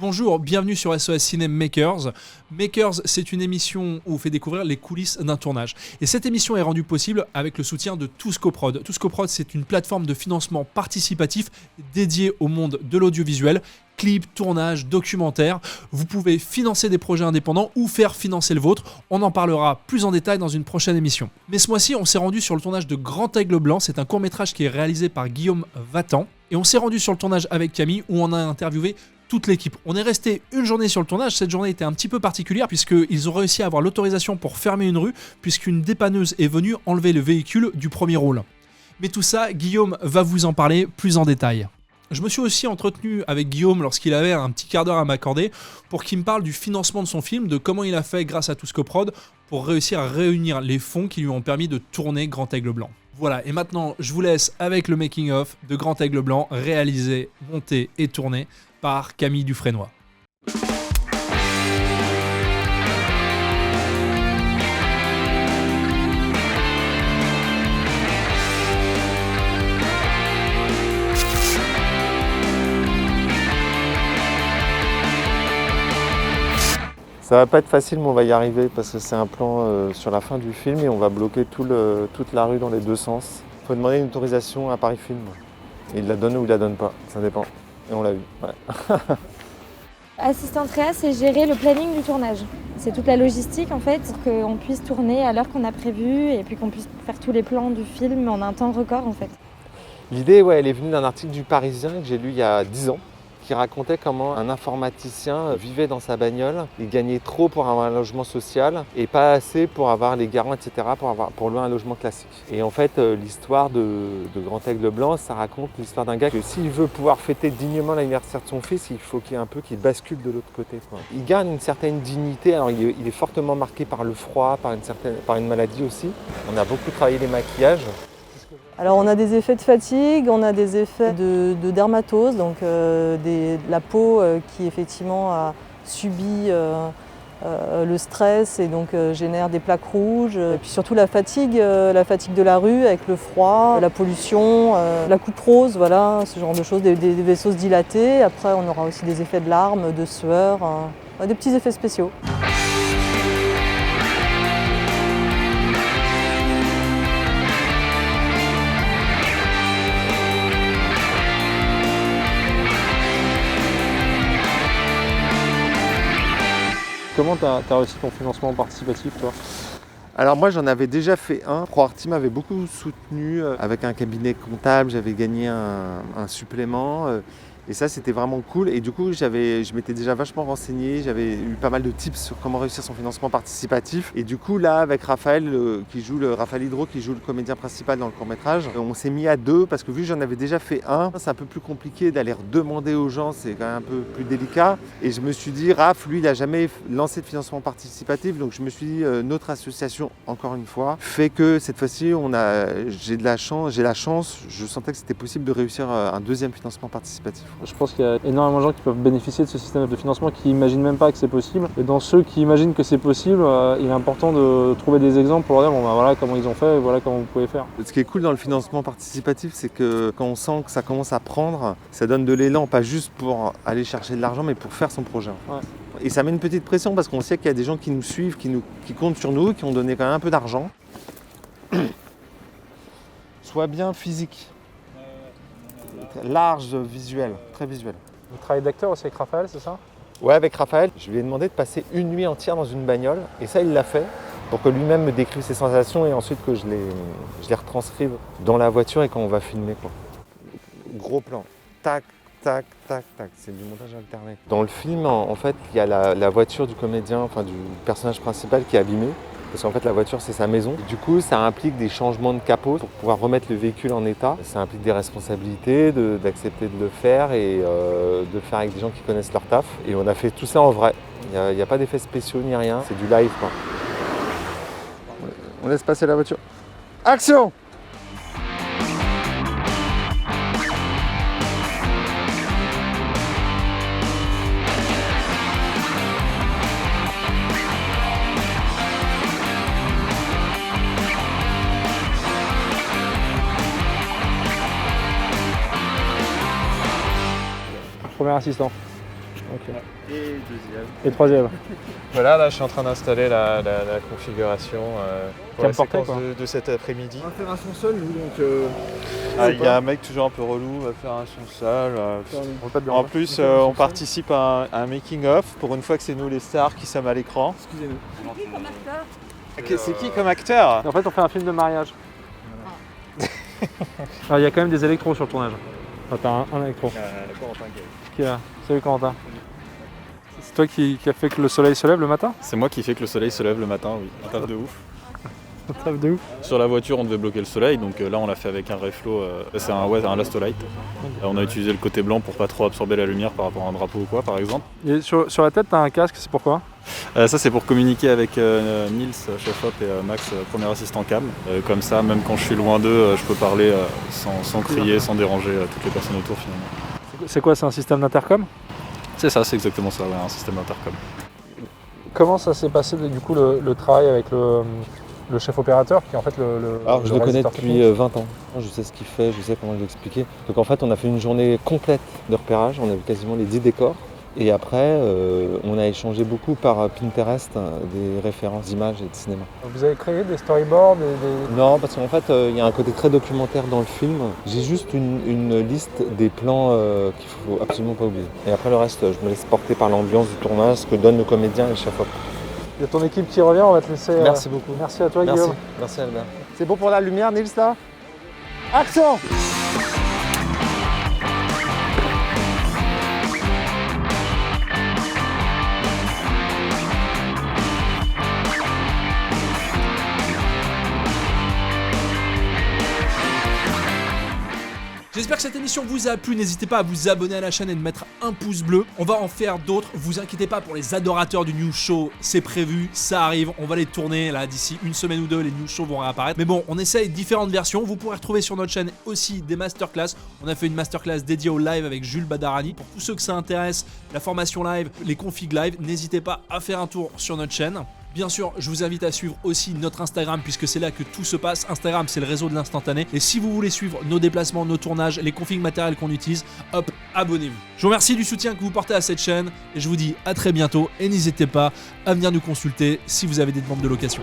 Bonjour, bienvenue sur SOS Ciné Makers. Makers, c'est une émission où on fait découvrir les coulisses d'un tournage. Et cette émission est rendue possible avec le soutien de TouscoProd. TouscoProd, c'est une plateforme de financement participatif dédiée au monde de l'audiovisuel. Clips, tournages, documentaires. Vous pouvez financer des projets indépendants ou faire financer le vôtre. On en parlera plus en détail dans une prochaine émission. Mais ce mois-ci, on s'est rendu sur le tournage de Grand Aigle Blanc. C'est un court-métrage qui est réalisé par Guillaume Vatan. Et on s'est rendu sur le tournage avec Camille où on a interviewé toute l'équipe. On est resté une journée sur le tournage. Cette journée était un petit peu particulière puisqu'ils ont réussi à avoir l'autorisation pour fermer une rue puisqu'une dépanneuse est venue enlever le véhicule du premier rôle. Mais tout ça, Guillaume va vous en parler plus en détail. Je me suis aussi entretenu avec Guillaume lorsqu'il avait un petit quart d'heure à m'accorder pour qu'il me parle du financement de son film, de comment il a fait grâce à TouscoProd pour réussir à réunir les fonds qui lui ont permis de tourner Grand Aigle Blanc. Voilà, et maintenant je vous laisse avec le making-of de Grand Aigle Blanc, réalisé, monté et tourné par Camille Dufresnoy. Ça va pas être facile, mais on va y arriver parce que c'est un plan sur la fin du film et on va bloquer toute la rue dans les deux sens. Il faut demander une autorisation à Paris Film. Il la donne ou il la donne pas, ça dépend. Et on l'a vu. Ouais. Assistante réa, c'est gérer le planning du tournage. C'est toute la logistique en fait pour qu'on puisse tourner à l'heure qu'on a prévue et puis qu'on puisse faire tous les plans du film en un temps record en fait. L'idée, elle est venue d'un article du Parisien que j'ai lu il y a 10 ans, qui racontait comment un informaticien vivait dans sa bagnole. Il gagnait trop pour avoir un logement social et pas assez pour avoir les garants, etc., pour louer un logement classique. Et en fait, l'histoire de Grand Aigle Blanc, ça raconte l'histoire d'un gars que s'il veut pouvoir fêter dignement l'anniversaire de son fils, il faut qu'il bascule de l'autre côté, quoi. Il garde une certaine dignité. Alors, il est fortement marqué par le froid, par une maladie aussi. On a beaucoup travaillé les maquillages. Alors on a des effets de fatigue, on a des effets de dermatose, donc la peau qui effectivement a subi le stress et donc génère des plaques rouges. Et puis surtout la fatigue de la rue avec le froid, la pollution, la coupe rose, voilà, ce genre de choses, des vaisseaux dilatés. Après on aura aussi des effets de larmes, de sueur, des petits effets spéciaux. Comment tu as réussi ton financement participatif, toi ? Alors moi j'en avais déjà fait un. ProArty m'avait beaucoup soutenu avec un cabinet comptable, j'avais gagné un supplément et ça c'était vraiment cool. Et du coup je m'étais déjà vachement renseigné, j'avais eu pas mal de tips sur comment réussir son financement participatif. Et du coup là avec Raphaël Raphaël Hydro qui joue le comédien principal dans le court-métrage, on s'est mis à deux parce que vu que j'en avais déjà fait un, c'est un peu plus compliqué d'aller redemander aux gens, c'est quand même un peu plus délicat. Et je me suis dit, Raph, lui il n'a jamais lancé de financement participatif, donc je me suis dit notre association, encore une fois, fait que cette fois-ci j'ai la chance, je sentais que c'était possible de réussir un deuxième financement participatif. Je pense qu'il y a énormément de gens qui peuvent bénéficier de ce système de financement qui n'imaginent même pas que c'est possible. Et dans ceux qui imaginent que c'est possible, il est important de trouver des exemples pour leur dire voilà comment ils ont fait et voilà comment vous pouvez faire. Ce qui est cool dans le financement participatif, c'est que quand on sent que ça commence à prendre, ça donne de l'élan, pas juste pour aller chercher de l'argent, mais pour faire son projet. Ouais. Et ça met une petite pression parce qu'on sait qu'il y a des gens qui nous suivent, qui comptent sur nous, qui ont donné quand même un peu d'argent. Sois bien physique, large, visuel, très visuel. Vous travaillez d'acteur aussi avec Raphaël, c'est ça ? Ouais, avec Raphaël, je lui ai demandé de passer une nuit entière dans une bagnole et ça il l'a fait pour que lui-même me décrive ses sensations et ensuite que je les retranscrive dans la voiture et quand on va filmer, quoi. Gros plan, tac, tac, tac, tac, c'est du montage alterné. Dans le film, en fait, il y a la voiture du comédien, enfin du personnage principal qui est abîmée. Parce qu'en fait, la voiture, c'est sa maison. Du coup, ça implique des changements de capot pour pouvoir remettre le véhicule en état. Ça implique des responsabilités, d'accepter de le faire et de le faire avec des gens qui connaissent leur taf. Et on a fait tout ça en vrai. Il n'y a pas d'effets spéciaux ni rien. C'est du live, quoi. On laisse passer la voiture. Action! Premier assistant. Ok. Et deuxième. Et troisième. Voilà, là je suis en train d'installer la configuration pour Qui la me portait, séquence quoi. de cet après-midi. On va faire un son seul, nous, donc. Il y a un mec toujours un peu relou, on va faire un son seul. On veut pas te En déranger. plus, on participe à un making-of, pour une fois que c'est nous les stars qui sommes à l'écran. Excusez-nous. C'est qui comme acteur? En fait, on fait un film de mariage. Alors, il y a quand même des électros sur le tournage. Enfin, t'as un électro. Qui est là? Salut Corentin. C'est toi qui a fait que le soleil se lève le matin? C'est moi qui fais que le soleil se lève le matin, oui. Un taf de ouf. Taf de ouf. Sur la voiture, on devait bloquer le soleil, donc là on l'a fait avec un Reflo, c'est un Lastolite. On a utilisé le côté blanc pour pas trop absorber la lumière par rapport à un drapeau ou quoi, par exemple. Et sur la tête, t'as un casque, c'est pourquoi? Ça c'est pour communiquer avec Nils, chef op, et Max, premier assistant cam. Comme ça, même quand je suis loin d'eux, je peux parler sans crier, sans déranger toutes les personnes autour finalement. C'est quoi, c'est un système d'intercom? C'est ça, c'est exactement ça, ouais, un système d'intercom. Comment ça s'est passé du coup le travail avec le chef opérateur qui est en fait le Alors, je le connais réalisateur depuis technique 20 ans. Je sais ce qu'il fait, je sais comment l'expliquer. Donc en fait, on a fait une journée complète de repérage. On a vu quasiment les 10 décors. Et après, on a échangé beaucoup par Pinterest des références d'images et de cinéma. Vous avez créé des storyboards, Non, parce qu'en fait, il y a un côté très documentaire dans le film. J'ai juste une liste des plans qu'il faut absolument pas oublier. Et après, le reste, je me laisse porter par l'ambiance du tournage, ce que donnent le comédien et le chef-op. Il y a ton équipe qui revient, on va te laisser. Merci beaucoup. Merci à toi Merci. Guillaume. Merci Albert. C'est bon pour la lumière, Nils, là? Action! J'espère que cette émission vous a plu, n'hésitez pas à vous abonner à la chaîne et de mettre un pouce bleu. On va en faire d'autres, vous inquiétez pas pour les adorateurs du news show, c'est prévu, ça arrive, on va les tourner là d'ici une semaine ou deux, les news shows vont réapparaître. Mais bon, on essaye différentes versions, vous pourrez retrouver sur notre chaîne aussi des masterclass. On a fait une masterclass dédiée au live avec Jules Badarani. Pour tous ceux que ça intéresse, la formation live, les configs live, n'hésitez pas à faire un tour sur notre chaîne. Bien sûr, je vous invite à suivre aussi notre Instagram puisque c'est là que tout se passe. Instagram, c'est le réseau de l'instantané. Et si vous voulez suivre nos déplacements, nos tournages, les configs matériels qu'on utilise, hop, abonnez-vous. Je vous remercie du soutien que vous portez à cette chaîne et je vous dis à très bientôt. Et n'hésitez pas à venir nous consulter si vous avez des demandes de location.